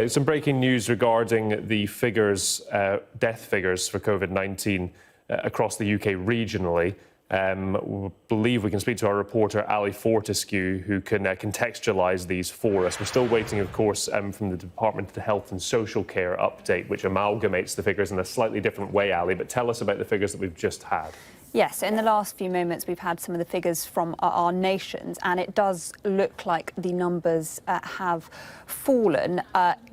Some breaking news regarding the death figures for COVID-19 across the UK regionally. We believe we can speak to our reporter Ali Fortescue, who can contextualise these for us. We're still waiting, of course, from the Department of Health and Social Care update, which amalgamates the figures in a slightly different way, Ali. But tell us about the figures that we've just had. Yes, in the last few moments we've had some of the figures from our nations, and it does look like the numbers have fallen.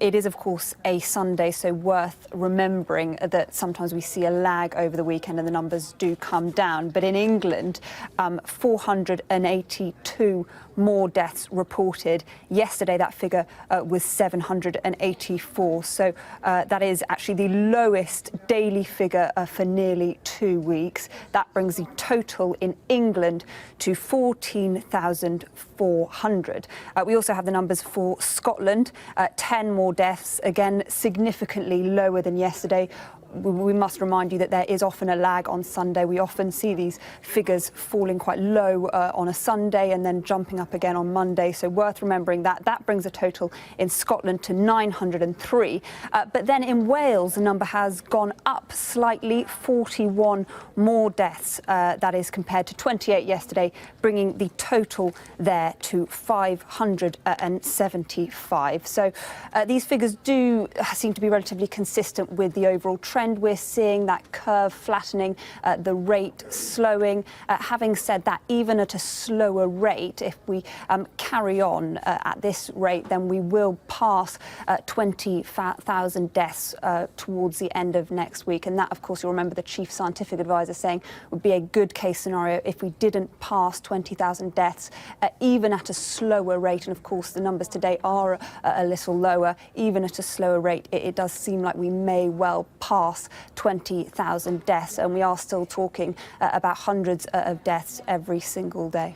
It is, of course, a Sunday, so worth remembering that sometimes we see a lag over the weekend and the numbers do come down. But in England, 482 more deaths reported. Yesterday, that figure was 784. So that is actually the lowest daily figure for nearly 2 weeks. That brings the total in England to 14,400. We also have the numbers for Scotland, 10 more deaths, again significantly lower than yesterday. We must remind you that there is often a lag on Sunday. We often see these figures falling quite low on a Sunday and then jumping up again on Monday. So worth remembering that. That brings a total in Scotland to 903. But then in Wales, the number has gone up slightly, 41 more deaths. That is compared to 28 yesterday, bringing the total there to 575. So these figures do seem to be relatively consistent with the overall trend. We're seeing that curve flattening, the rate slowing. Having said that, even at a slower rate, if we carry on at this rate, then we will pass 20,000 deaths towards the end of next week. And that, of course, you'll remember the chief scientific advisor saying would be a good case scenario if we didn't pass 20,000 deaths, even at a slower rate. And of course, the numbers today are a little lower. Even at a slower rate, it does seem like we may well pass 20,000 deaths, and we are still talking about hundreds of deaths every single day.